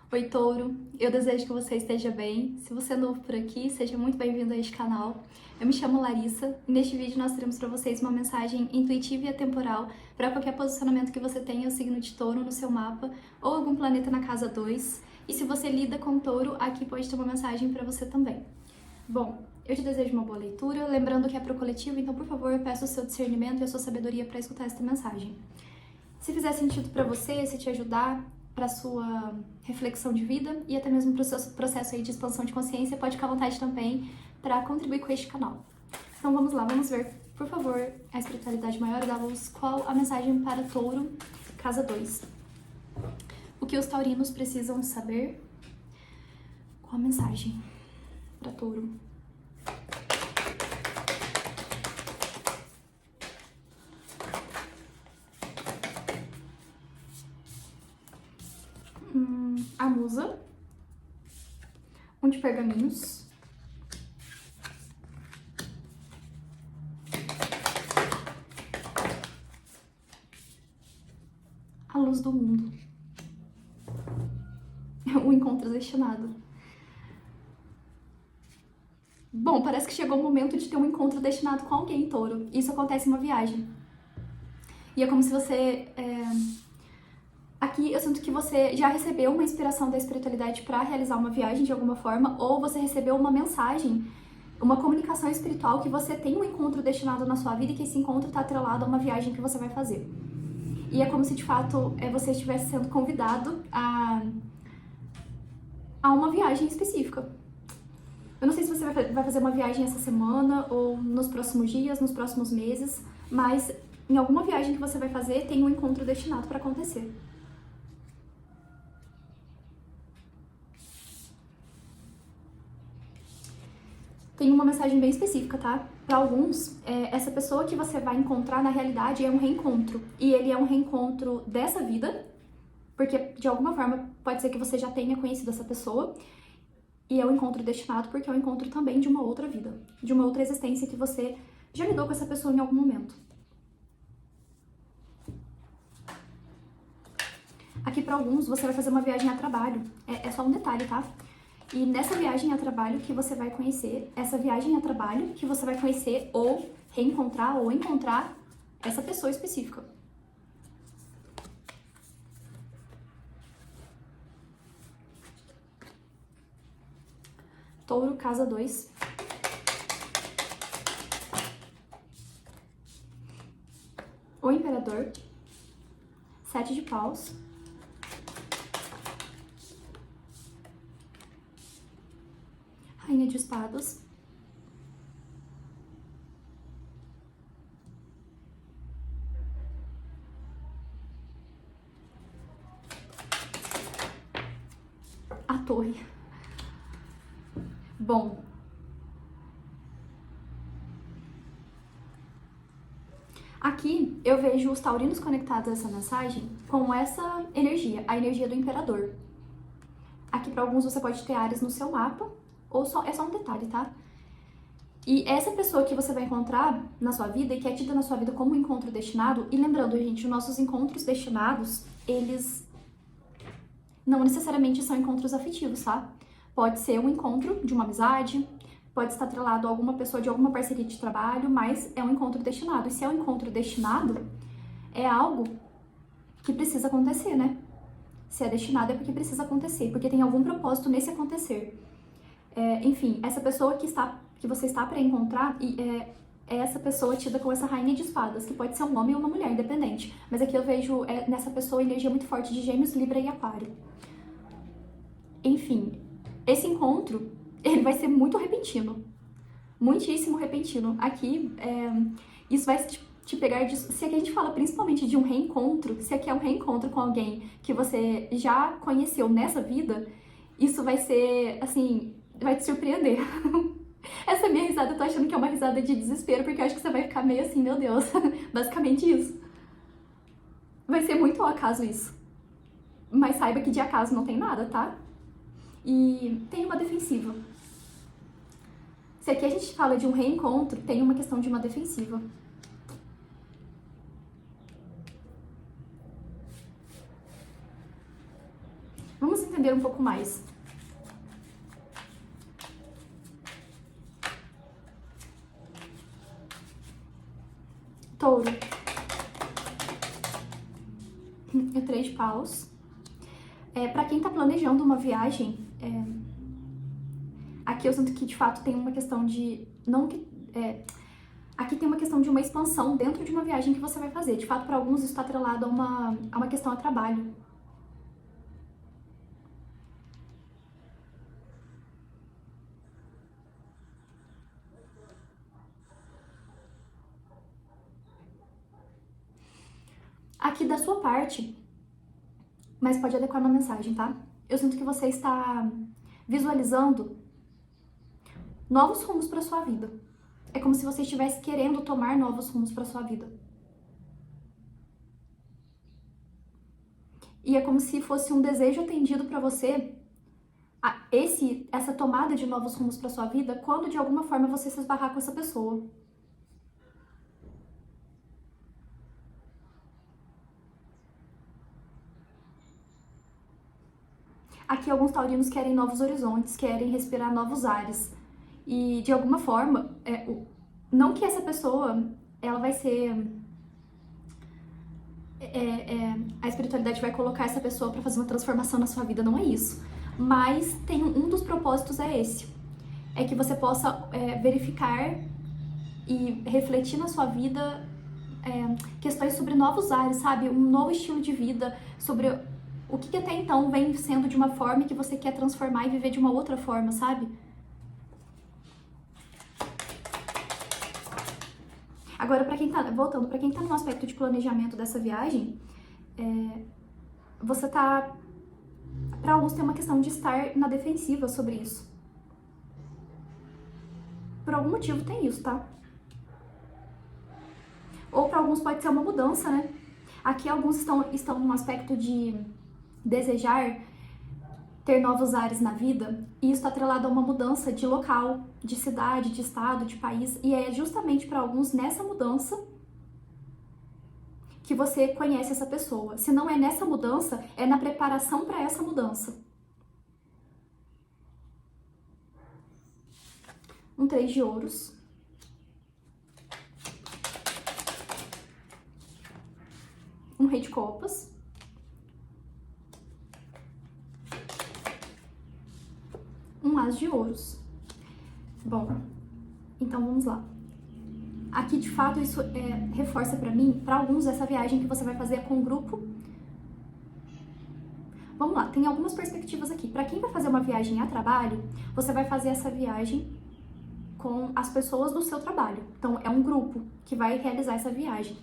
Oi, Touro! Eu desejo que você esteja bem. Se você é novo por aqui, seja muito bem-vindo a este canal. Eu me chamo Larissa e neste vídeo nós teremos para vocês uma mensagem intuitiva e atemporal para qualquer posicionamento que você tenha o signo de Touro no seu mapa ou algum planeta na casa 2. E se você lida com Touro, aqui pode ter uma mensagem para você também. Bom, eu te desejo uma boa leitura, lembrando que é para o coletivo, então por favor eu peço o seu discernimento e a sua sabedoria para escutar esta mensagem. Se fizer sentido para você, se te ajudar para sua reflexão de vida e até mesmo para o seu processo aí de expansão de consciência, pode ficar à vontade também para contribuir com este canal. Então vamos lá, vamos ver, por favor, a espiritualidade maior da luz, qual a mensagem para Touro, casa 2. O que os taurinos precisam saber? Qual a mensagem para Touro? A musa, um de pergaminhos, a luz do mundo, o encontro destinado. Bom, parece que chegou o momento de ter um encontro destinado com alguém, Touro. Isso acontece em uma viagem. E é como se você... Aqui eu sinto que você já recebeu uma inspiração da espiritualidade para realizar uma viagem de alguma forma, ou você recebeu uma mensagem, uma comunicação espiritual que você tem um encontro destinado na sua vida e que esse encontro está atrelado a uma viagem que você vai fazer. E é como se de fato você estivesse sendo convidado a uma viagem específica. Eu não sei se você vai fazer uma viagem essa semana ou nos próximos dias, nos próximos meses, mas em alguma viagem que você vai fazer tem um encontro destinado para acontecer. Tem uma mensagem bem específica, tá? Para alguns, essa pessoa que você vai encontrar na realidade é um reencontro. E ele é um reencontro dessa vida, porque de alguma forma pode ser que você já tenha conhecido essa pessoa. E é um encontro destinado porque é um encontro também de uma outra vida, de uma outra existência que você já lidou com essa pessoa em algum momento. Aqui para alguns você vai fazer uma viagem a trabalho, é só um detalhe, tá? E nessa viagem a trabalho que você vai conhecer, essa viagem a trabalho que você vai conhecer ou reencontrar ou encontrar essa pessoa específica. Touro, casa 2. O Imperador. 7 de paus. Rainha de espadas. A torre. Bom, aqui eu vejo os taurinos conectados a essa mensagem com essa energia, a energia do imperador. Aqui para alguns você pode ter Áries no seu mapa, ou é só um detalhe, tá? E essa pessoa que você vai encontrar na sua vida e que é tida na sua vida como um encontro destinado, e lembrando, gente, os nossos encontros destinados, eles não necessariamente são encontros afetivos, tá? Pode ser um encontro de uma amizade, pode estar atrelado a alguma pessoa de alguma parceria de trabalho, mas é um encontro destinado. E se é um encontro destinado, é algo que precisa acontecer, né? Se é destinado é porque precisa acontecer, porque tem algum propósito nesse acontecer. Enfim, essa pessoa que você está para encontrar é essa pessoa tida com essa rainha de espadas, que pode ser um homem ou uma mulher, independente. Mas aqui eu vejo nessa pessoa energia muito forte de Gêmeos, Libra e Aquário. Enfim, esse encontro, ele vai ser muito repentino. Muitíssimo repentino. Aqui, isso vai te pegar se aqui a gente fala principalmente de um reencontro, se aqui é um reencontro com alguém que você já conheceu nessa vida, isso vai ser, assim, vai te surpreender. Essa minha risada, eu tô achando que é uma risada de desespero, porque eu acho que você vai ficar meio assim, meu Deus, basicamente isso. Vai ser muito ao acaso isso. Mas saiba que de acaso não tem nada, tá? E tem uma defensiva. Se aqui a gente fala de um reencontro, tem uma questão de uma defensiva. Vamos entender um pouco mais. Touro. E 3 de paus. Pra quem tá planejando uma viagem, aqui eu sinto que de fato tem uma questão de... Aqui tem uma questão de uma expansão dentro de uma viagem que você vai fazer. De fato, para alguns isso está atrelado a uma questão a trabalho. Aqui da sua parte, mas pode adequar na mensagem, tá? Eu sinto que você está visualizando novos rumos para sua vida. É como se você estivesse querendo tomar novos rumos para sua vida. E é como se fosse um desejo atendido para você, essa tomada de novos rumos para sua vida, quando de alguma forma você se esbarrar com essa pessoa. Aqui alguns taurinos querem novos horizontes, querem respirar novos ares. E de alguma forma, não que essa pessoa, ela vai ser... a espiritualidade vai colocar essa pessoa para fazer uma transformação na sua vida, não é isso. Mas tem um dos propósitos é esse. É que você possa verificar e refletir na sua vida questões sobre novos ares, sabe? Um novo estilo de vida, sobre o que até então vem sendo de uma forma que você quer transformar e viver de uma outra forma, sabe? Agora, voltando, pra quem tá no aspecto de planejamento dessa viagem, você tá... Pra alguns tem uma questão de estar na defensiva sobre isso. Por algum motivo tem isso, tá? Ou pra alguns pode ser uma mudança, né? Aqui alguns estão num aspecto de desejar ter novos ares na vida, e isso está atrelado a uma mudança de local, de cidade, de estado, de país, e é justamente para alguns nessa mudança que você conhece essa pessoa. Se não é nessa mudança, é na preparação para essa mudança. Um 3 de ouros. Um rei de copas. Um as de ouros. Bom, então vamos lá. Aqui, de fato, isso reforça pra mim, pra alguns, essa viagem que você vai fazer é com um grupo. Vamos lá, tem algumas perspectivas aqui. Pra quem vai fazer uma viagem a trabalho, você vai fazer essa viagem com as pessoas do seu trabalho. Então, é um grupo que vai realizar essa viagem.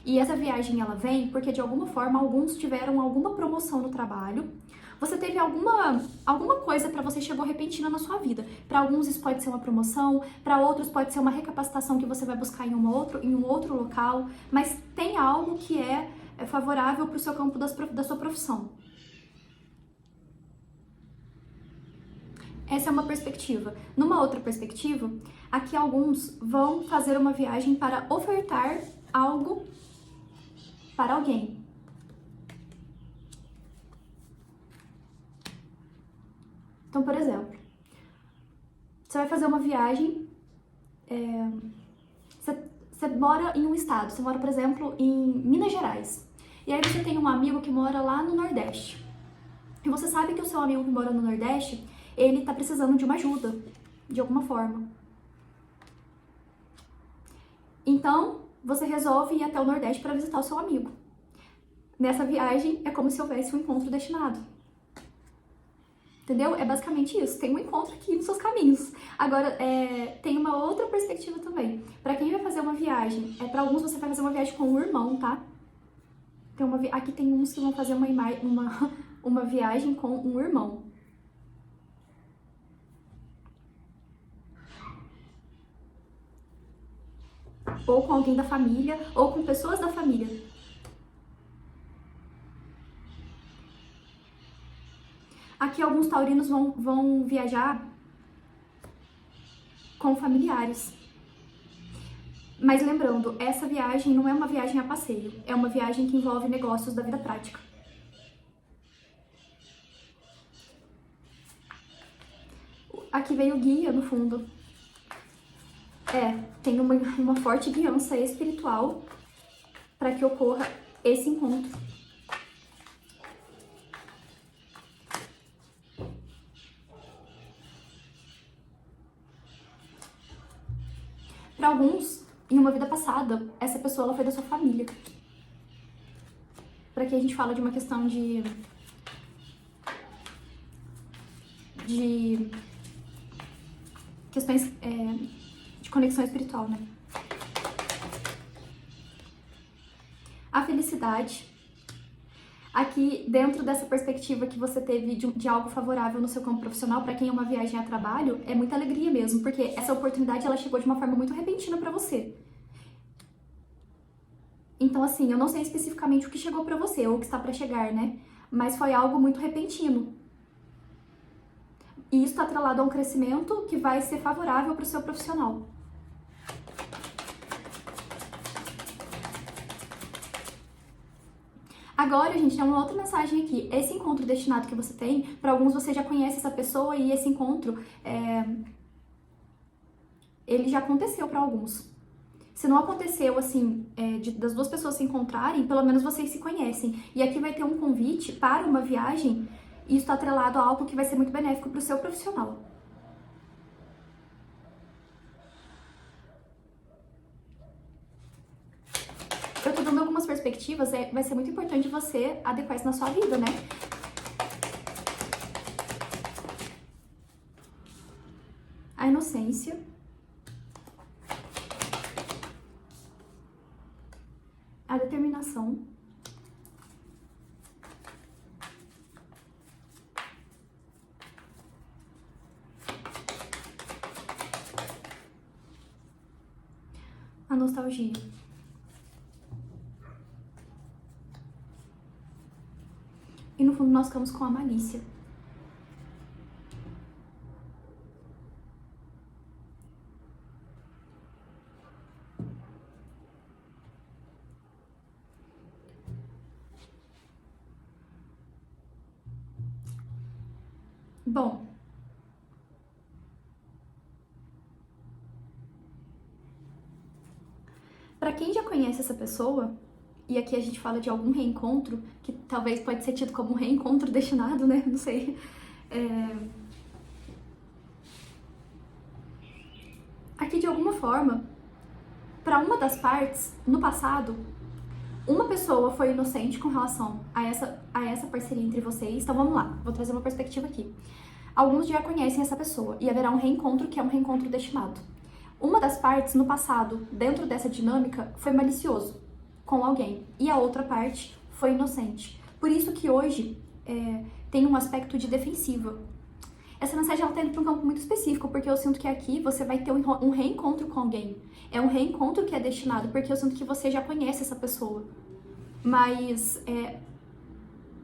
E essa viagem, ela vem porque, de alguma forma, alguns tiveram alguma promoção no trabalho. Você teve alguma coisa pra você chegou repentina na sua vida. Pra alguns isso pode ser uma promoção, pra outros pode ser uma recapacitação que você vai buscar em um outro local, mas tem algo que é favorável pro seu campo da sua profissão. Essa é uma perspectiva. Numa outra perspectiva, aqui alguns vão fazer uma viagem para ofertar algo para alguém. Então, por exemplo, você vai fazer uma viagem, você mora em um estado, você mora, por exemplo, em Minas Gerais. E aí você tem um amigo que mora lá no Nordeste. E você sabe que o seu amigo que mora no Nordeste, ele tá precisando de uma ajuda, de alguma forma. Então, você resolve ir até o Nordeste para visitar o seu amigo. Nessa viagem, é como se houvesse um encontro destinado. Entendeu? É basicamente isso. Tem um encontro aqui nos seus caminhos. Agora, tem uma outra perspectiva também. Pra quem vai fazer uma viagem, pra alguns você vai fazer uma viagem com um irmão, tá? Aqui tem uns que vão fazer uma viagem com um irmão. Ou com alguém da família, ou com pessoas da família. Aqui alguns taurinos vão viajar com familiares. Mas lembrando, essa viagem não é uma viagem a passeio, é uma viagem que envolve negócios da vida prática. Aqui veio guia no fundo. Tem uma forte guiança espiritual para que ocorra esse encontro. Para alguns, em uma vida passada, essa pessoa ela foi da sua família. Para que a gente fala de uma questão de questões de conexão espiritual, né? A felicidade. Aqui, dentro dessa perspectiva que você teve de algo favorável no seu campo profissional, para quem é uma viagem a trabalho, é muita alegria mesmo, porque essa oportunidade ela chegou de uma forma muito repentina para você. Então, assim, eu não sei especificamente o que chegou para você ou o que está para chegar, né? Mas foi algo muito repentino. E isso está atrelado a um crescimento que vai ser favorável para o seu profissional. Agora, gente, tem uma outra mensagem aqui. Esse encontro destinado que você tem, para alguns você já conhece essa pessoa e esse encontro, ele já aconteceu para alguns. Se não aconteceu, assim, das duas pessoas se encontrarem, pelo menos vocês se conhecem. E aqui vai ter um convite para uma viagem e isso está atrelado a algo que vai ser muito benéfico para o seu profissional. Eu tô dando algumas perspectivas, vai ser muito importante você adequar isso na sua vida, né? A inocência. A determinação. A nostalgia. E no fundo nós ficamos com a malícia. Bom, para quem já conhece essa pessoa, e aqui a gente fala de algum reencontro, que talvez pode ser tido como um reencontro destinado, né? Não sei. Aqui, de alguma forma, para uma das partes, no passado, uma pessoa foi inocente com relação a essa parceria entre vocês. Então vamos lá, vou trazer uma perspectiva aqui. Alguns já conhecem essa pessoa e haverá um reencontro que é um reencontro destinado. Uma das partes, no passado, dentro dessa dinâmica, foi malicioso com alguém e a outra parte foi inocente. Por isso que hoje tem um aspecto de defensiva. Essa mensagem ela tá indo para um campo muito específico, porque eu sinto que aqui você vai ter um reencontro com alguém. É um reencontro que é destinado, porque eu sinto que você já conhece essa pessoa. Mas,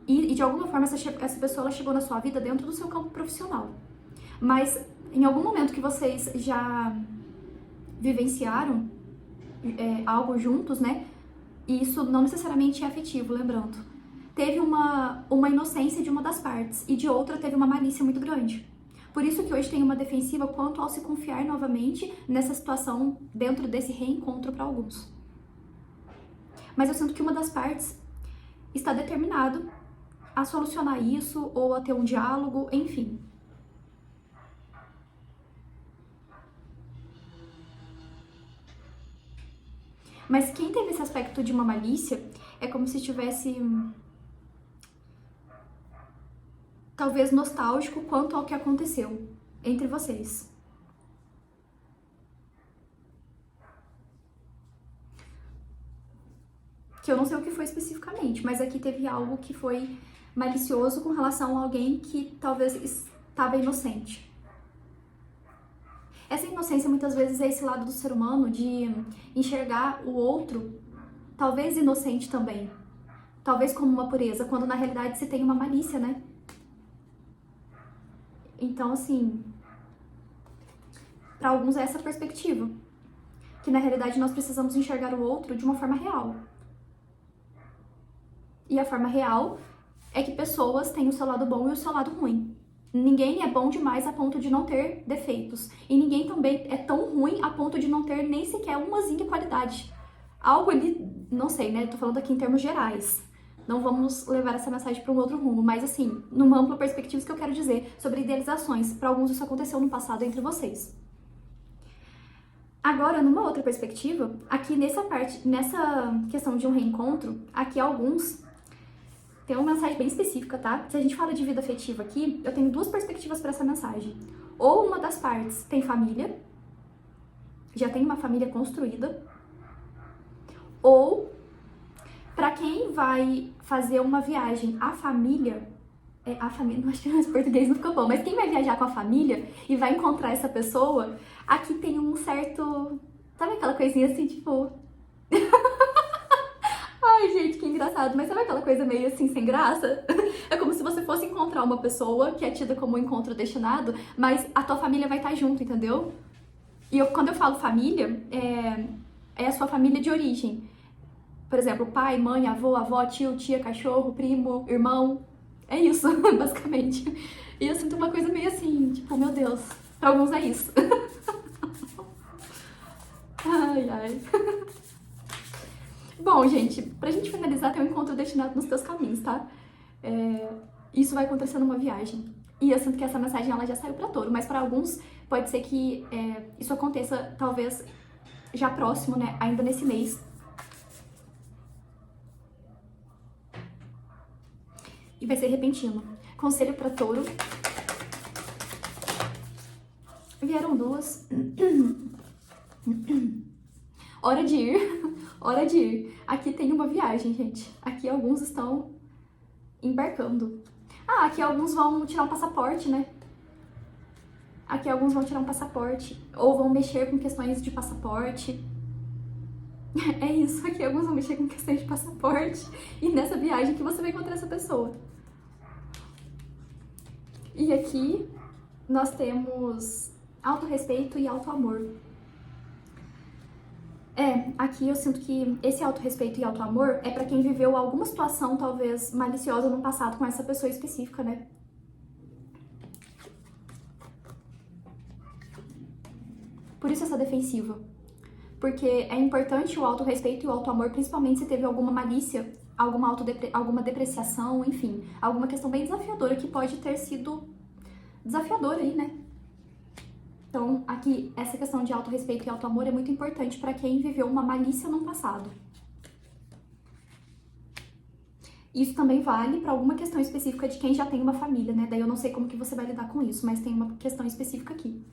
e de alguma forma essa pessoa ela chegou na sua vida dentro do seu campo profissional. Mas em algum momento que vocês já vivenciaram algo juntos, né? E isso não necessariamente é afetivo, lembrando. Teve uma inocência de uma das partes e de outra teve uma malícia muito grande. Por isso que hoje tem uma defensiva quanto ao se confiar novamente nessa situação dentro desse reencontro para alguns. Mas eu sinto que uma das partes está determinado a solucionar isso ou a ter um diálogo, enfim. Mas quem teve esse aspecto de uma malícia é como se tivesse talvez nostálgico quanto ao que aconteceu entre vocês. Que eu não sei o que foi especificamente, mas aqui teve algo que foi malicioso com relação a alguém que talvez estava inocente. Essa inocência muitas vezes é esse lado do ser humano de enxergar o outro, talvez inocente também, talvez como uma pureza, quando na realidade se tem uma malícia, né? Então, assim, para alguns é essa perspectiva, que na realidade nós precisamos enxergar o outro de uma forma real. E a forma real é que pessoas têm o seu lado bom e o seu lado ruim. Ninguém é bom demais a ponto de não ter defeitos. E ninguém também é tão ruim a ponto de não ter nem sequer umazinha qualidade. Algo ali, não sei, né? Tô falando aqui em termos gerais. Não vamos levar essa mensagem para um outro rumo, mas assim, numa ampla perspectiva, isso que eu quero dizer sobre idealizações. Para alguns isso aconteceu no passado entre vocês. Agora, numa outra perspectiva, aqui nessa questão de um reencontro, aqui alguns tem uma mensagem bem específica, tá? Se a gente fala de vida afetiva aqui, eu tenho duas perspectivas para essa mensagem. Ou uma das partes tem família, já tem uma família construída, ou para quem vai fazer uma viagem, a família, não acho que esse português não ficou bom, mas quem vai viajar com a família e vai encontrar essa pessoa, aqui tem um certo, sabe aquela coisinha assim, tipo... Ai, gente, que engraçado, mas sabe aquela coisa meio assim, sem graça? É como se você fosse encontrar uma pessoa que é tida como um encontro destinado, mas a tua família vai estar junto, entendeu? E quando eu falo família, é a sua família de origem. Por exemplo, pai, mãe, avô, avó, tio, tia, cachorro, primo, irmão. É isso, basicamente. E eu sinto uma coisa meio assim, tipo, meu Deus, pra alguns é isso. Ai, ai. Bom, gente, pra gente finalizar, tem um encontro destinado nos teus caminhos, tá? Isso vai acontecer numa viagem. E eu sinto que essa mensagem ela já saiu pra touro, mas para alguns pode ser que isso aconteça talvez já próximo, né? Ainda nesse mês. E vai ser repentino. Conselho pra touro. Vieram duas. Hora de ir. Hora de ir. Aqui tem uma viagem, gente. Aqui alguns estão embarcando. Ah, aqui alguns vão tirar um passaporte, né? Aqui alguns vão tirar um passaporte. Ou vão mexer com questões de passaporte. É isso, aqui alguns vão mexer com questões de passaporte. E nessa viagem que você vai encontrar essa pessoa. E aqui nós temos autorrespeito e autoamor. Aqui eu sinto que esse autorrespeito e autoamor é pra quem viveu alguma situação talvez maliciosa no passado com essa pessoa específica, né? Por isso essa defensiva. Porque é importante o autorrespeito e o autoamor, principalmente se teve alguma malícia, alguma depreciação, enfim, alguma questão bem desafiadora que pode ter sido desafiadora aí, né? Então, aqui, essa questão de autorrespeito e autoamor é muito importante para quem viveu uma malícia no passado. Isso também vale para alguma questão específica de quem já tem uma família, né? Daí eu não sei como que você vai lidar com isso, mas tem uma questão específica aqui.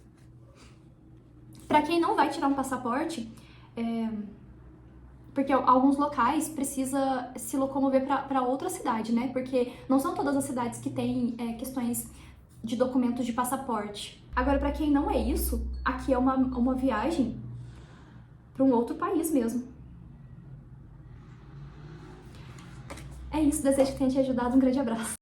Para quem não vai tirar um passaporte, porque alguns locais precisa se locomover para outra cidade, né? Porque não são todas as cidades que têm questões de documentos de passaporte. Agora, para quem não é isso, aqui é uma viagem para um outro país mesmo. É isso, desejo que tenha te ajudado. Um grande abraço.